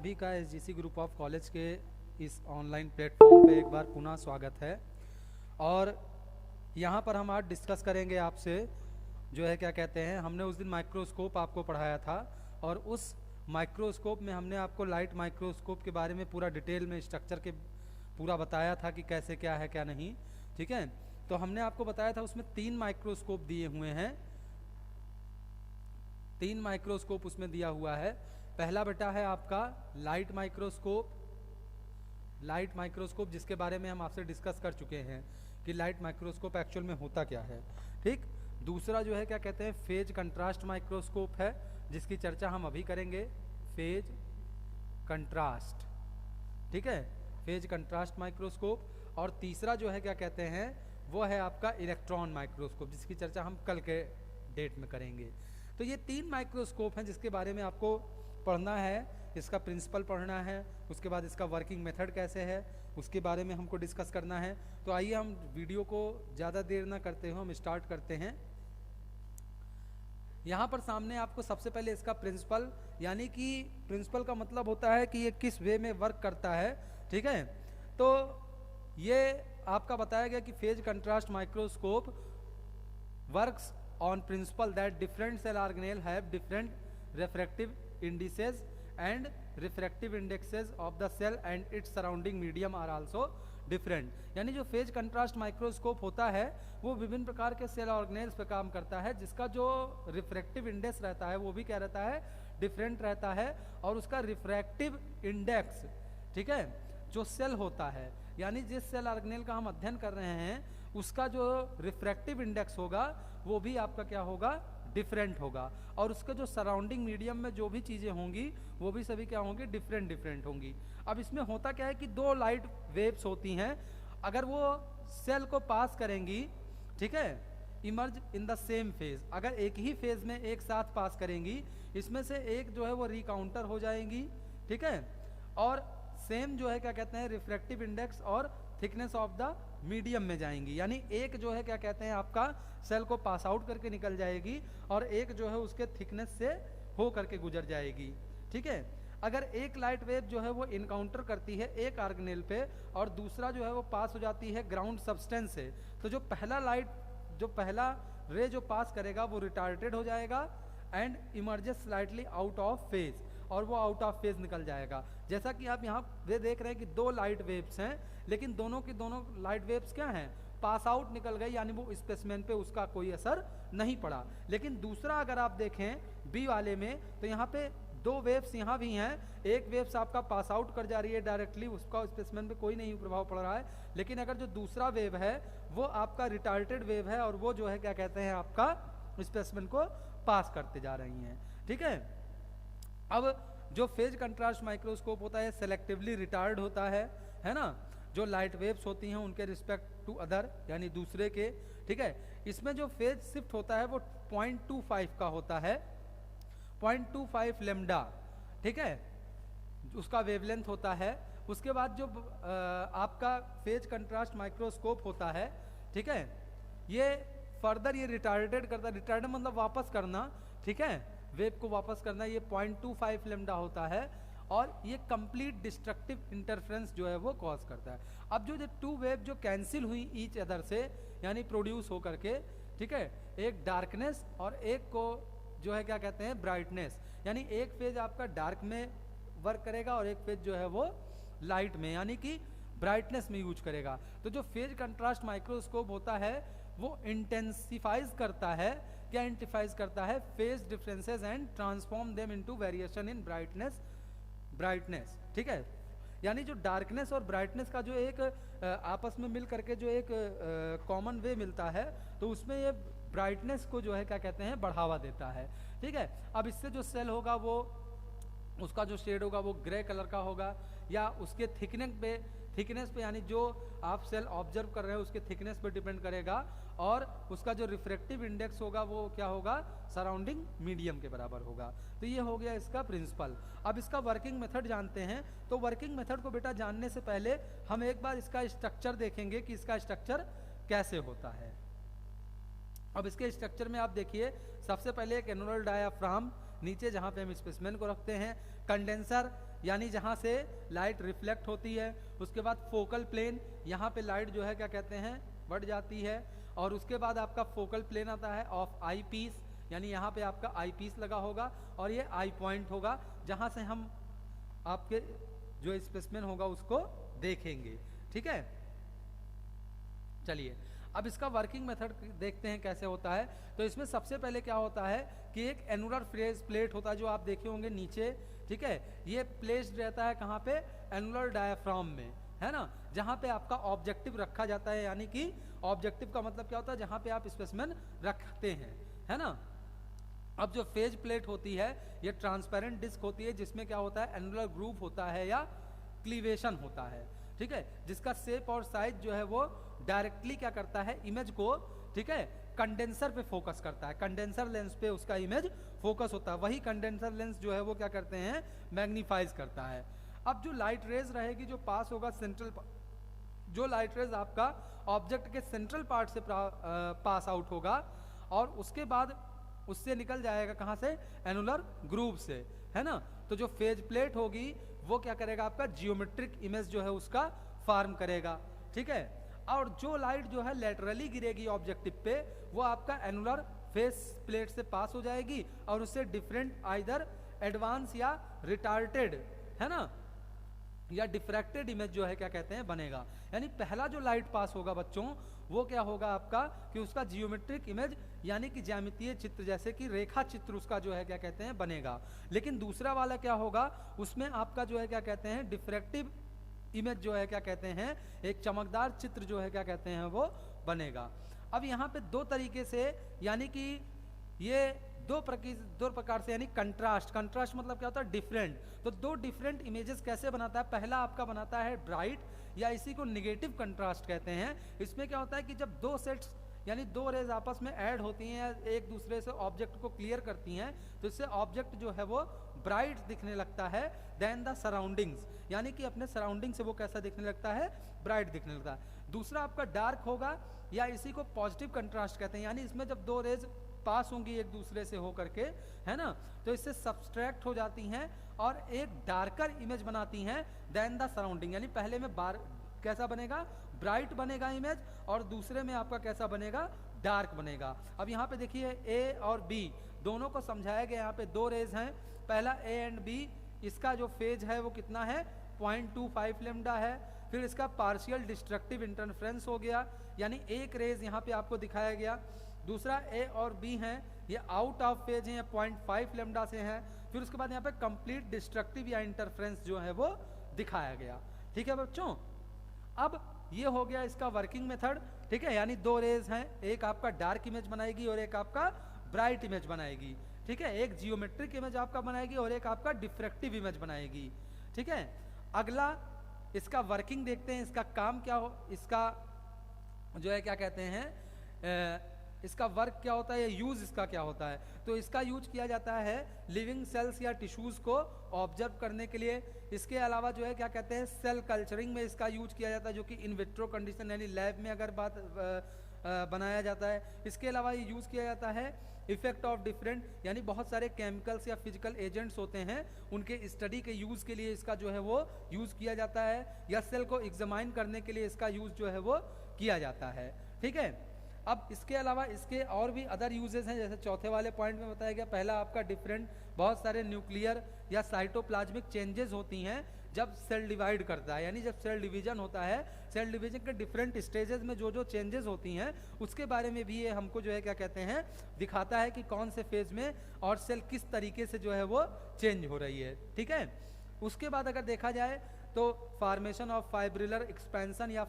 सभी का एसजीसी group of college के इस ऑनलाइन प्लेटफॉर्म पे एक बार पुनः स्वागत है। और यहाँ पर हम आज डिस्कस करेंगे आपसे जो है क्या कहते हैं, हमने उस दिन माइक्रोस्कोप आपको पढ़ाया था और उस माइक्रोस्कोप में हमने आपको लाइट माइक्रोस्कोप के बारे में पूरा डिटेल में स्ट्रक्चर के पूरा बताया था कि कैसे क्या है क्या नहीं। ठीक है, तो हमने आपको बताया था उसमें 3 माइक्रोस्कोप दिए हुए हैं, 3 माइक्रोस्कोप उसमें दिया हुआ है। पहला बेटा है आपका लाइट माइक्रोस्कोप जिसके बारे में हम आपसे डिस्कस कर चुके हैं कि लाइट माइक्रोस्कोप एक्चुअल में होता क्या है। ठीक, दूसरा जो है क्या कहते हैं फेज कंट्रास्ट माइक्रोस्कोप है, जिसकी चर्चा हम अभी करेंगे। फेज कंट्रास्ट, ठीक है, फेज कंट्रास्ट माइक्रोस्कोप। और तीसरा जो है क्या कहते हैं वो है आपका इलेक्ट्रॉन माइक्रोस्कोप, जिसकी चर्चा हम कल के डेट में करेंगे। तो ये 3 माइक्रोस्कोप हैं जिसके बारे में आपको पढ़ना है, इसका प्रिंसिपल पढ़ना है, उसके बाद इसका वर्किंग मेथड कैसे है उसके बारे में हमको डिस्कस करना है। तो आइए हम वीडियो को ज़्यादा देर ना करते हुए हम स्टार्ट करते हैं। यहाँ पर सामने आपको सबसे पहले इसका प्रिंसिपल, यानी कि प्रिंसिपल का मतलब होता है कि ये किस वे में वर्क करता है। ठीक है, तो ये आपका बताया गया कि phase contrast microscope works on principle that different cell organelle have different refractive indices and refractive indexes of the cell and its surrounding medium are also different। यानी जो फेज कंट्रास्ट माइक्रोस्कोप होता है वो विभिन्न प्रकार के सेल ऑर्गेनेल्स पे काम करता है, जिसका जो रिफ्रैक्टिव इंडेक्स रहता है वो भी क्या रहता है, डिफरेंट रहता है। और उसका रिफ्रैक्टिव इंडेक्स, ठीक है, जो सेल होता है यानी जिस सेल ऑर्गेनेल का हम अध्ययन कर रहे हैं उसका जो रिफ्रैक्टिव इंडेक्स होगा वो भी आपका क्या होगा, डिफरेंट होगा। और उसके जो सराउंडिंग मीडियम में जो भी चीज़ें होंगी वो भी सभी क्या होंगी, डिफरेंट होंगी। अब इसमें होता क्या है कि 2 लाइट वेव्स होती हैं, अगर वो सेल को पास करेंगी, ठीक है, emerge in the same phase, अगर एक ही फेज में एक साथ पास करेंगी, इसमें से एक जो है वो रिकाउंटर हो जाएंगी, ठीक है, और सेम जो है क्या कहते हैं रिफ्रैक्टिव इंडेक्स और थिकनेस ऑफ द मीडियम में जाएंगी। यानी एक जो है क्या कहते हैं आपका सेल को पास आउट करके निकल जाएगी और एक जो है उसके थिकनेस से हो करके गुजर जाएगी। ठीक है, अगर एक लाइट वेव जो है वो इनकाउंटर करती है एक ऑर्गेनेल पे और दूसरा जो है वो पास हो जाती है ग्राउंड सब्सटेंस से, तो जो पहला रे जो पास करेगा वो रिटार्डेड हो जाएगा and emerges slightly out of phase, और वो आउट ऑफ फेज निकल जाएगा। जैसा कि आप यहाँ वे देख रहे हैं कि 2 लाइट वेव्स हैं, लेकिन दोनों की दोनों लाइट वेव्स क्या हैं, पास आउट निकल गई, यानी वो स्पेसिमेन पे उसका कोई असर नहीं पड़ा। लेकिन दूसरा अगर आप देखें बी वाले में, तो यहाँ पे 2 वेव्स यहाँ भी हैं, एक वेव्स आपका पास आउट कर जा रही है डायरेक्टली, उसका स्पेसिमेन पे कोई नहीं प्रभाव पड़ रहा है। लेकिन अगर जो दूसरा वेव है वो आपका रिटार्डेड वेव है और वो जो है क्या कहते हैं आपका स्पेसिमेन को पास करते जा रही हैं। ठीक है, अब जो फेज कंट्रास्ट माइक्रोस्कोप होता है सेलेक्टिवली रिटार्ड होता है ना, जो लाइट वेव्स होती हैं उनके रिस्पेक्ट टू अदर यानी दूसरे के। ठीक है, इसमें जो फेज शिफ्ट होता है वो 0.25 का होता है, 0.25 लेमडा, ठीक है, उसका वेवलेंथ होता है। उसके बाद जो आपका फेज कंट्रास्ट माइक्रोस्कोप होता है, ठीक है, ये फर्दर ये रिटार्डेड करता है, रिटार्ड मतलब वापस करना, ठीक है, वेव को वापस करना, ये 0.25 लेमडा होता है और ये कंप्लीट डिस्ट्रक्टिव इंटरफेरेंस जो है वो कॉज करता है। अब जो 2 वेव जो कैंसिल हुई ईच अदर से यानी प्रोड्यूस हो करके, ठीक है, एक डार्कनेस और एक को जो है क्या कहते हैं ब्राइटनेस, यानी एक फेज आपका डार्क में वर्क करेगा और एक फेज जो है वो लाइट में यानी कि ब्राइटनेस में यूज करेगा। तो जो फेज कंट्रास्ट माइक्रोस्कोप होता है वो इंटेंसिफाइज करता है, क्या इंटेंसिफाइज करता है, phase differences and transform them into variation in brightness. ठीक है, यानी जो डार्कनेस और ब्राइटनेस का जो एक आपस में मिल करके जो एक कॉमन वे मिलता है, तो उसमें ये ब्राइटनेस को जो है क्या कहते हैं बढ़ावा देता है। ठीक है, अब इससे जो सेल होगा वो उसका जो शेड होगा वो ग्रे कलर का होगा, या उसके थिकनेस पे यानी जो आप सेल ऑब्जर्व कर रहे हो उसके थिकनेस पे डिपेंड करेगा, और उसका जो रिफ्रैक्टिव इंडेक्स होगा वो क्या होगा, सराउंडिंग मीडियम के बराबर होगा। तो ये हो गया इसका प्रिंसिपल। अब इसका वर्किंग मेथड जानते हैं। तो वर्किंग मेथड को बेटा जानने से पहले हम एक बार इसका स्ट्रक्चर देखेंगे कि इसका स्ट्रक्चर कैसे होता है। अब इसके स्ट्रक्चर में आप देखिए, सबसे पहले एक एनुलर डायाफ्राम नीचे जहाँ पे हम स्पेसिमेन को रखते हैं, कंडेंसर यानी जहाँ से लाइट रिफ्लेक्ट होती है। उसके बाद फोकल प्लेन, यहाँ पे लाइट जो है क्या कहते हैं बढ़ जाती है। और उसके बाद आपका फोकल प्लेन आता है ऑफ आई पीस, यानी यहाँ पे आपका आई पीस लगा होगा और ये आई पॉइंट होगा जहाँ से हम आपके जो स्पेसिमेन होगा उसको देखेंगे। ठीक है, चलिए अब इसका वर्किंग मेथड देखते हैं कैसे होता है। तो इसमें सबसे पहले क्या होता है कि एक एनुलर फेज प्लेट होता है जो आप देखे होंगे नीचे। ठीक है, ये प्लेस्ड रहता है कहाँ पे, एनुलर डायाफ्राम में, है ना, जहाँ पे आपका ऑब्जेक्टिव रखा जाता है। यानी कि ऑब्जेक्टिव का मतलब क्या होता है, जहाँ पे आप स्पेसिमेन रखते हैं, है ना। अब जो फेज प्लेट होती है ये ट्रांसपेरेंट डिस्क होती है जिसमें क्या होता है, एनुलर ग्रूव होता है या क्लीवेशन होता है। ठीक है, जिसका शेप और साइज जो है वो डायरेक्टली क्या करता है, इमेज को, ठीक है, कंडेंसर पे फोकस करता है। कंडेंसर लेंस पे उसका इमेज फोकस होता है। वही कंडेंसर लेंस जो है वो क्या करते हैं, मैग्नीफाइज करता है। अब जो लाइट रेज रहेगी जो पास होगा सेंट्रल, जो लाइट रेज आपका ऑब्जेक्ट के सेंट्रल पार्ट से पास आउट होगा और उसके बाद उससे निकल जाएगा कहाँ से, एनुलर ग्रूव से, है ना। तो जो फेज प्लेट होगी वो क्या करेगा, आपका जियोमेट्रिक इमेज जो है उसका फॉर्म करेगा। ठीक है, और जो लाइट जो है लेटरली गिरेगी ऑब्जेक्टिव पे वो आपका एनुलर फेस प्लेट से पास हो जाएगी और उससे डिफरेंट आइदर एडवांस या रिटार्टेड, है ना, या डिफ्रैक्टेड इमेज जो है क्या कहते हैं बनेगा। यानी पहला जो लाइट पास होगा बच्चों वो क्या होगा आपका कि उसका जियोमेट्रिक इमेज यानी कि ज्यामितीय चित्र जैसे कि रेखा चित्र उसका जो है क्या कहते हैं बनेगा। लेकिन दूसरा वाला क्या होगा, उसमें आपका जो है क्या कहते हैं डिफ्रैक्टिव इमेज जो है क्या कहते हैं, एक चमकदार चित्र जो है क्या कहते हैं वो बनेगा। अब यहाँ पे दो तरीके से, यानी कि ये दो प्रकार से, यानी कंट्रास्ट, कंट्रास्ट मतलब क्या होता है, डिफरेंट। तो दो डिफरेंट इमेजेस कैसे बनाता है, पहला आपका बनाता है ब्राइट, या इसी को निगेटिव कंट्रास्ट कहते हैं। इसमें क्या होता है कि जब दो सेट्स यानी दो रेज आपस में ऐड होती हैं, एक दूसरे से ऑब्जेक्ट को क्लियर करती हैं, तो इससे ऑब्जेक्ट जो है वो ब्राइट दिखने लगता है देन द सराउंडिंग्स, यानी कि अपने सराउंडिंग से वो कैसा दिखने लगता है, ब्राइट दिखने लगता है। दूसरा आपका डार्क होगा, या इसी को पॉजिटिव कंट्रास्ट कहते हैं। यानी इसमें जब दो रेज पास होंगी एक दूसरे से होकर के, है ना, तो इससे सब्सट्रैक्ट हो जाती हैं और एक डार्कर इमेज बनाती हैं देन द सराउंडिंग। यानी पहले में कैसा बनेगा, ब्राइट बनेगा इमेज, और दूसरे में आपका कैसा बनेगा, डार्क बनेगा। अब यहाँ पे देखिए ए और बी दोनों को समझाया गया। यहाँ पे दो रेज हैं, पहला ए एंड बी, इसका जो फेज है वो कितना है, 0.25 लेम्डा है। फिर इसका पार्शियल डिस्ट्रक्टिव इंटरफ्रेंस हो गया, यानी एक रेज यहाँ पे आपको दिखाया गया। दूसरा ए और बी हैं, ये आउट ऑफ फेज हैं, 0.5 लेम्डा से हैं। फिर उसके बाद यहाँ पे कंप्लीट डिस्ट्रक्टिव या इंटरफ्रेंस जो है वो दिखाया गया। ठीक है बच्चों, अब ये हो गया इसका वर्किंग मेथड। ठीक है, यानी दो रेज हैं, एक आपका डार्क इमेज बनाएगी और एक आपका ब्राइट इमेज बनाएगी। ठीक है, एक जियोमेट्रिक इमेज आपका बनाएगी और एक आपका डिफ्रैक्टिव इमेज बनाएगी। ठीक है, अगला इसका वर्किंग देखते हैं, इसका काम क्या हो, इसका जो है क्या कहते हैं, इसका वर्क क्या होता है, या यूज इसका क्या होता है। तो इसका यूज किया जाता है लिविंग सेल्स या टिश्यूज को ऑब्जर्व करने के लिए। इसके अलावा जो है क्या कहते हैं, सेल कल्चरिंग में इसका यूज किया जाता है, जो कि इन विट्रो कंडीशन यानी लैब में अगर बनाया जाता है। इसके अलावा ये यूज किया जाता है इफेक्ट ऑफ डिफरेंट, यानी बहुत सारे केमिकल्स या फिजिकल एजेंट्स होते हैं उनके स्टडी के यूज के लिए इसका जो है वो यूज किया जाता है, या सेल को एग्जामाइन करने के लिए इसका यूज जो है वो किया जाता है। ठीक है, अब इसके अलावा इसके और भी अदर यूजेस हैं, जैसे चौथे वाले पॉइंट में बताया गया। पहला आपका डिफरेंट, बहुत सारे न्यूक्लियर या साइटोप्लाज्मिक चेंजेस होती हैं जब सेल डिवाइड करता है, यानी जब सेल डिवीजन होता है, सेल डिवीजन के डिफरेंट स्टेजेस में जो जो चेंजेस होती हैं उसके बारे में भी ये हमको जो है क्या कहते हैं दिखाता है कि कौन से फेज में और सेल किस तरीके से जो है वो चेंज हो रही है। ठीक है, उसके बाद अगर देखा जाए तो फॉर्मेशन ऑफ फाइब्रिलर एक्सपेंशन या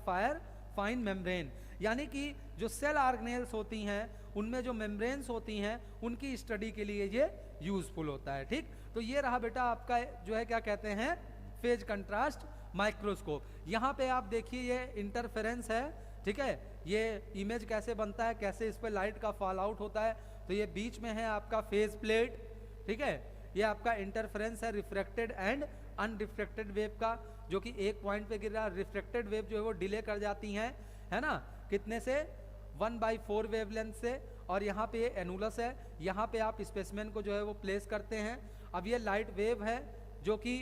फाइन मेम्ब्रेन, यानी कि जो सेल ऑर्गेनेल्स होती हैं उनमें जो मेम्ब्रेन्स होती हैं उनकी स्टडी के लिए ये यूजफुल होता है। ठीक, तो ये रहा बेटा आपका जो है क्या कहते हैं फेज कंट्रास्ट माइक्रोस्कोप। यहाँ पे आप देखिए ये इंटरफेरेंस है। ठीक है, ये इमेज कैसे बनता है, कैसे इस पर लाइट का फॉल आउट होता है। तो ये बीच में है आपका फेज प्लेट। ठीक है, ये आपका इंटरफेरेंस है रिफ्रैक्टेड एंड अनरिफ्रैक्टेड वेव का, जो कि एक पॉइंट पे गिर रहा है। रिफ्रैक्टेड वेव जो है वो डिले कर जाती हैं, है ना, कितने से 1/4 वेवलेंथ से। और यहाँ पे ये एनुलस है, यहाँ पे आप स्पेसिमेन को जो है वो प्लेस करते हैं। अब ये लाइट वेव है जो कि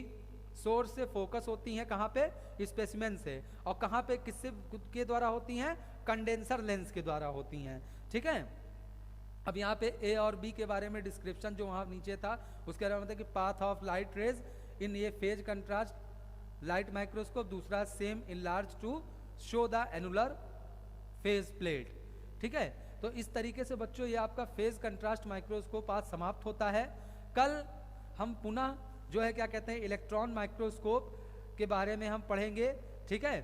सोर्स से फोकस होती हैं कहाँ पे, स्पेसिमेन से, और कहाँ पे किससे के द्वारा होती हैं, कंडेंसर लेंस के द्वारा होती हैं। ठीक है, अब यहाँ पे ए और बी के बारे में डिस्क्रिप्शन जो वहाँ नीचे था उसके बारे में बताया कि path of light rays in ये फेज कंट्रास्ट लाइट माइक्रोस्कोप, दूसरा same enlarge to show the annular phase plate. ठीक है, तो इस तरीके से बच्चों ये आपका फेज कंट्रास्ट माइक्रोस्कोप आज समाप्त होता है। कल हम पुनः जो है क्या कहते हैं इलेक्ट्रॉन माइक्रोस्कोप के बारे में हम पढ़ेंगे। ठीक है,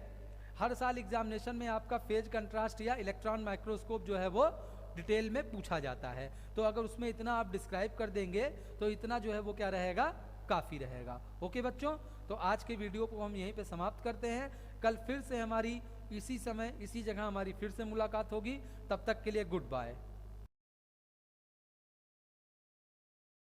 हर साल एग्जामिनेशन में आपका फेज कंट्रास्ट या इलेक्ट्रॉन माइक्रोस्कोप जो है वो डिटेल में पूछा जाता है, तो अगर उसमें इतना आप डिस्क्राइब कर देंगे तो इतना जो है वो क्या रहेगा, काफ़ी रहेगा। ओके बच्चों, तो आज के वीडियो को हम यहीं पे समाप्त करते हैं। कल फिर से हमारी इसी समय इसी जगह हमारी फिर से मुलाकात होगी, तब तक के लिए गुड बाय।